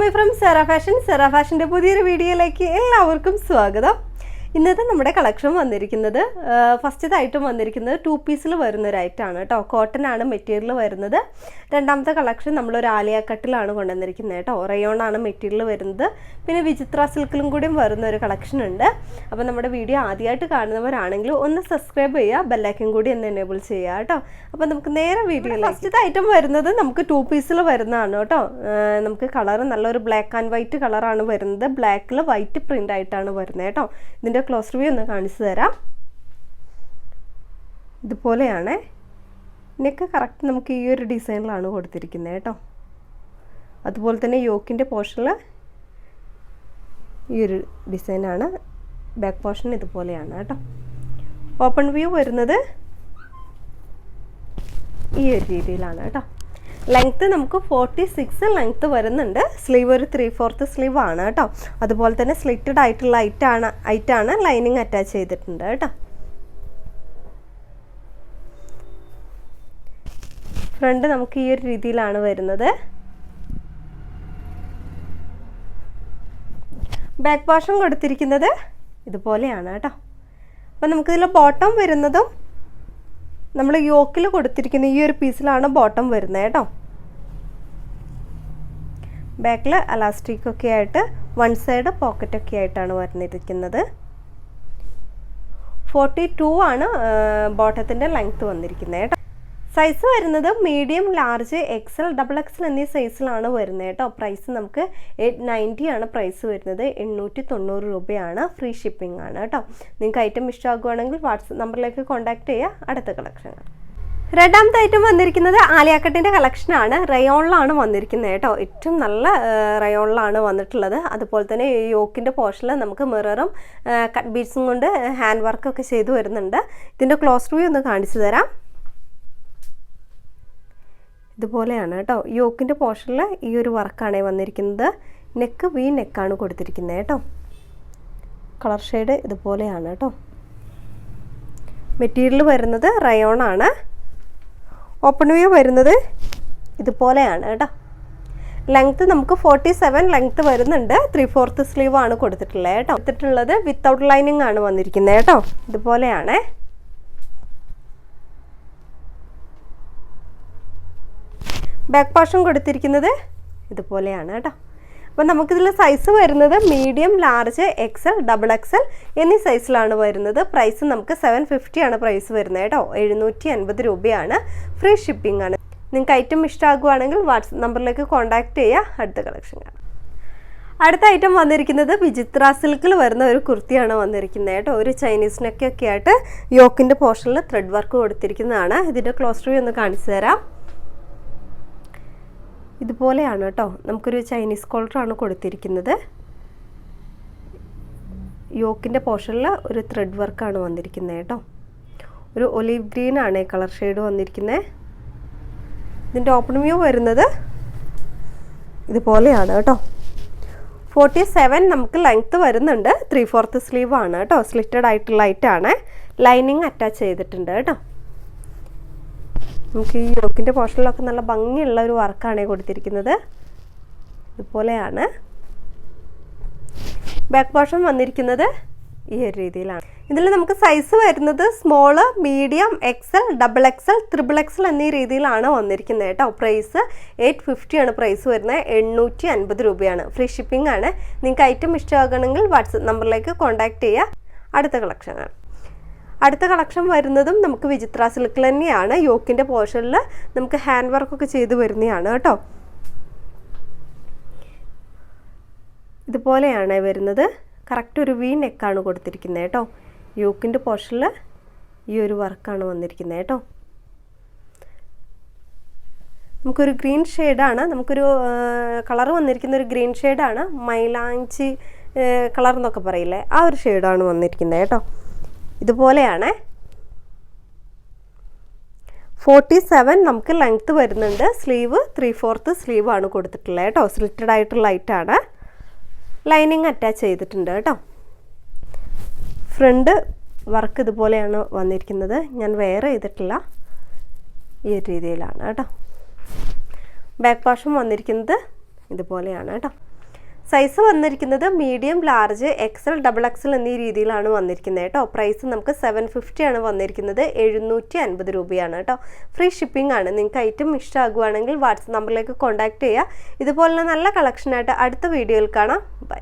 My from Cera ഫാഷൻ്റെ പുതിയൊരു വീഡിയോയിലേക്ക് എല്ലാവർക്കും സ്വാഗതം. ഇന്നത്തെ നമ്മുടെ കളക്ഷൻ വന്നിരിക്കുന്നത് ഫസ്റ്റത്തെ വന്നിരിക്കുന്നത് 2 പീസിൽ വരുന്ന ഒരു ഐറ്റമാണ് കേട്ടോ. കോട്ടൺ ആണ് മെറ്റീരിയൽ വരുന്നത്. രണ്ടാമത്തെ കളക്ഷൻ നമ്മളൊരു ആലിയ കട്ടിലാണ് കൊണ്ടുവന്നിരിക്കുന്നത് കേട്ടോ. റയോൺ ആണ് മെറ്റീരിയൽ വരുന്നത്. പിന്നെ വിചിത്ര സിൽക്കിലും കൂടിയും വരുന്ന ഒരു കളക്ഷൻ ഉണ്ട്. അപ്പോൾ നമ്മുടെ വീഡിയോ ആദ്യമായിട്ട് കാണുന്നവരാണെങ്കിൽ ഒന്ന് സബ്സ്ക്രൈബ് ചെയ്യുക, ബെല്ലൈക്കൻ കൂടി ഒന്ന് എനേബിൾ ചെയ്യുക കേട്ടോ. അപ്പോൾ നമുക്ക് നേരെ വീഡിയോയിൽ ഫസ്റ്റത്തെ ഐറ്റം വരുന്നത് നമുക്ക് 2 പീസിൽ വരുന്നതാണ് കേട്ടോ. നമുക്ക് കളർ നല്ലൊരു ബ്ലാക്ക് ആൻഡ് വൈറ്റ് കളറാണ് വരുന്നത്. ബ്ലാക്കിൽ വൈറ്റ് പ്രിൻ്റ് ആയിട്ടാണ് വരുന്നത് കേട്ടോ. ഇതിൻ്റെ ക്ലോസ് റിവ്യൂ ഒന്ന് കാണിച്ചു തരാം. ഇതുപോലെയാണ് നെക്ക്. കറക്റ്റ് നമുക്ക് ഈ ഒരു ഡിസൈനിലാണ് കൊടുത്തിരിക്കുന്നത് കേട്ടോ. അതുപോലെ തന്നെ യോക്കിൻ്റെ പോർഷനിൽ ഈ ഒരു ഡിസൈനാണ്. ബാക്ക് പോർഷൻ ഇതുപോലെയാണ് കേട്ടോ. ഓപ്പൺ വ്യൂ വരുന്നത് ഈ ഒരു രീതിയിലാണ് കേട്ടോ. ലെങ്ത്ത് നമുക്ക് 46 ലെങ്ത്ത് വരുന്നുണ്ട്. സ്ലീവ് ഒരു 3/4 സ്ലീവ് ആണ് കേട്ടോ. അതുപോലെ തന്നെ സ്ലിറ്റഡ് ആയിട്ടുള്ള ഐറ്റാണ് ലൈനിങ് അറ്റാച്ച് ചെയ്തിട്ടുണ്ട് കേട്ടോ. ഫ്രണ്ട് നമുക്ക് ഈ ഒരു രീതിയിലാണ് വരുന്നത്. ബാക്ക് പോർഷൻ കൊടുത്തിരിക്കുന്നത് ഇതുപോലെയാണ് കേട്ടോ. അപ്പം നമുക്കിതിൽ ബോട്ടം വരുന്നതും നമ്മൾ യോക്കിൽ കൊടുത്തിരിക്കുന്ന ഈ ഒരു പീസിലാണ് ബോട്ടം വരുന്നത് കേട്ടോ. ബാക്കിൽ അലാസ്റ്റിക് ഒക്കെ ആയിട്ട് വൺ സൈഡ് പോക്കറ്റൊക്കെ ആയിട്ടാണ് വന്നിരിക്കുന്നത്. 42 ആണ് ബോട്ടത്തിൻ്റെ ലെങ്ത്ത് വന്നിരിക്കുന്നത് കേട്ടോ. സൈസ് വരുന്നത് മീഡിയം, ലാർജ്, XL, XXL എന്നീ സൈസിലാണ് വരുന്നത് കേട്ടോ. പ്രൈസ് നമുക്ക് 890 ആണ് പ്രൈസ് വരുന്നത്. 890 രൂപയാണ്. ഫ്രീ ഷിപ്പിംഗ് ആണ് കേട്ടോ. നിങ്ങൾക്ക് ഐറ്റം ഇഷ്ടമാകുവാണെങ്കിൽ വാട്സപ്പ് നമ്പറിലേക്ക് കോൺടാക്ട് ചെയ്യുക. അടുത്ത കളക്ഷൻ. രണ്ടാമത്തെ ഐറ്റം വന്നിരിക്കുന്നത് ആലിയ കട്ടിൻ്റെ കളക്ഷനാണ്. റയോണിലാണ് വന്നിരിക്കുന്നത് കേട്ടോ. ഏറ്റവും നല്ല റയോണിലാണ് വന്നിട്ടുള്ളത്. അതുപോലെ തന്നെ യോക്കിൻ്റെ പോർഷനിൽ നമുക്ക് മിററും കട്ട് ബീഡ്സും കൊണ്ട് ഹാൻഡ് വർക്കൊക്കെ ചെയ്ത് വരുന്നുണ്ട്. ഇതിൻ്റെ ക്ലോസ് റിവ്യൂ ഒന്ന് കാണിച്ചു തരാം. ഇതുപോലെയാണ് കേട്ടോ. യോക്കിൻ്റെ പോർഷനിൽ ഈ ഒരു വർക്കാണ് വന്നിരിക്കുന്നത്. നെക്ക് വി നെക്കാണ് കൊടുത്തിരിക്കുന്നത് കേട്ടോ. കളർ ഷെയ്ഡ് ഇതുപോലെയാണ് കേട്ടോ. മെറ്റീരിയൽ വരുന്നത് റയോൺ ആണ്. ഓപ്പൺ വ്യൂ വരുന്നത് ഇതുപോലെയാണ് കേട്ടോ. ലെങ്ത്ത് നമുക്ക് 47 ലെങ്ത്ത് വരുന്നുണ്ട്. 3/4 സ്ലീവ് ആണ് കൊടുത്തിട്ടുള്ളത് കേട്ടോ. കൊടുത്തിട്ടുള്ളത് വിത്തൗട്ട് ലൈനിങ് ആണ് വന്നിരിക്കുന്നത് കേട്ടോ. ഇതുപോലെയാണ്. ബാക്ക് പോർഷൻ കൊടുത്തിരിക്കുന്നത് ഇതുപോലെയാണ് കേട്ടോ. അപ്പോൾ നമുക്കിതിൽ സൈസ് വരുന്നത് മീഡിയം, ലാർജ്, XL, XXL എന്നീ സൈസിലാണ് വരുന്നത്. പ്രൈസ് നമുക്ക് 750 ആണ് പ്രൈസ് വരുന്നത് കേട്ടോ. 750 രൂപയാണ്. ഫ്രീ ഷിപ്പിംഗ് ആണ്. നിങ്ങൾക്ക് ഐറ്റം ഇഷ്ടമാകുവാണെങ്കിൽ വാട്സപ്പ് നമ്പറിലേക്ക് കോൺടാക്ട് ചെയ്യുക. അടുത്ത കളക്ഷൻ കാണാം. അടുത്ത ഐറ്റം വന്നിരിക്കുന്നത് വിചിത്ര സിൽക്കിൽ വരുന്ന ഒരു കുർത്തിയാണ് വന്നിരിക്കുന്നത് കേട്ടോ. ഒരു ചൈനീസ് നെക്കൊക്കെ ആയിട്ട് യോക്കിൻ്റെ പോർഷനിൽ ത്രെഡ് വർക്ക് കൊടുത്തിരിക്കുന്നതാണ്. ഇതിൻ്റെ ക്ലോസ് റിവ്യൂ ഒന്ന് കാണിച്ചു തരാം. ഇതുപോലെയാണ് കേട്ടോ. നമുക്കൊരു ചൈനീസ് കോളറാണ് കൊടുത്തിരിക്കുന്നത്. യോക്കിൻ്റെ പോർഷനിൽ ഒരു ത്രെഡ് വർക്കാണ് വന്നിരിക്കുന്നത് കേട്ടോ. ഒരു ഒലീവ് ഗ്രീൻ ആണ് കളർ ഷെയ്ഡ് വന്നിരിക്കുന്നത്. ഇതിൻ്റെ ഓപ്പൺ വ്യൂ വരുന്നത് ഇതുപോലെയാണ് കേട്ടോ. 47 നമുക്ക് ലെങ്ത്ത് വരുന്നുണ്ട്. 3/4 സ്ലീവ് ആണ് കേട്ടോ. സ്ലിറ്റഡ് ആയിട്ടുള്ള ഐറ്റാണ്. ലൈനിങ് അറ്റാച്ച് ചെയ്തിട്ടുണ്ട് കേട്ടോ. നമുക്ക് ഈ യോക്കിൻ്റെ പോർഷനിലൊക്കെ നല്ല ഭംഗിയുള്ള ഒരു വർക്കാണ് കൊടുത്തിരിക്കുന്നത്. ഇതുപോലെയാണ്. ബാക്ക് പോർഷൻ വന്നിരിക്കുന്നത് ഈ ഒരു രീതിയിലാണ്. ഇതിൽ നമുക്ക് സൈസ് വരുന്നത് small, medium, XL, XXL, XXL എന്നീ രീതിയിലാണ് വന്നിരിക്കുന്നത് കേട്ടോ. പ്രൈസ് 850 ആണ് പ്രൈസ് വരുന്നത്. 850 രൂപയാണ്. ഫ്രീ ഷിപ്പിംഗ് ആണ്. നിങ്ങൾക്ക് ഐറ്റം ഇഷ്ടമാകണമെങ്കിൽ വാട്സപ്പ് നമ്പറിലേക്ക് കോൺടാക്ട് ചെയ്യുക. അടുത്ത കളക്ഷനാണ്. അടുത്ത കളക്ഷൻ വരുന്നതും നമുക്ക് വിചിത്ര സിൽക്കിൽ തന്നെയാണ്. യോക്കിൻ്റെ പോർഷനിൽ നമുക്ക് ഹാൻഡ് വർക്കൊക്കെ ചെയ്ത് വരുന്നതാണ് കേട്ടോ. ഇതുപോലെയാണ് വരുന്നത്. കറക്റ്റ് ഒരു വി നെക്കാണ് കൊടുത്തിരിക്കുന്നത് കേട്ടോ. യോക്കിൻ്റെ പോർഷനിൽ ഈ ഒരു വർക്കാണ് വന്നിരിക്കുന്നത് കേട്ടോ. നമുക്കൊരു ഗ്രീൻ ഷെയ്ഡാണ്. നമുക്കൊരു കളർ വന്നിരിക്കുന്ന ഒരു ഗ്രീൻ ഷെയ്ഡാണ്. മൈലാഞ്ചി കളർ എന്നൊക്കെ പറയില്ലേ, ആ ഒരു ഷെയ്ഡാണ് വന്നിരിക്കുന്നത് കേട്ടോ. ഇതുപോലെയാണ്. 47 നമുക്ക് ലെങ്ത്ത് വരുന്നുണ്ട്. സ്ലീവ് 3/4 സ്ലീവ് ആണ് കൊടുത്തിട്ടുള്ളത് കേട്ടോ. സ്ലിറ്റഡ് ആയിട്ടുള്ള ഐറ്റാണ്. ലൈനിങ് അറ്റാച്ച് ചെയ്തിട്ടുണ്ട് കേട്ടോ. ഫ്രണ്ട് വർക്ക് ഇതുപോലെയാണ് വന്നിരിക്കുന്നത്. ഞാൻ വെയർ ചെയ്തിട്ടില്ല. ഈ രീതിയിലാണ് കേട്ടോ. ബാക്ക് പോർഷൻ വന്നിരിക്കുന്നത് ഇതുപോലെയാണ് കേട്ടോ. സൈസ് വന്നിരിക്കുന്നത് medium, large, XL, double XL എന്നീ രീതിയിലാണ് വന്നിരിക്കുന്നത് കേട്ടോ. പ്രൈസ് നമുക്ക് 750 ആണ് വന്നിരിക്കുന്നത്, 750 രൂപയാണ് കേട്ടോ. ഫ്രീ ഷിപ്പിംഗ് ആണ്. നിങ്ങൾക്ക് ഐറ്റം ഇഷ്ടമാകുവാണെങ്കിൽ വാട്സപ്പ് നമ്പറിലേക്ക് കോൺടാക്ട് ചെയ്യുക. ഇതുപോലുള്ള നല്ല കളക്ഷനായിട്ട് അടുത്ത വീഡിയോയിൽ കാണാം. ബൈ.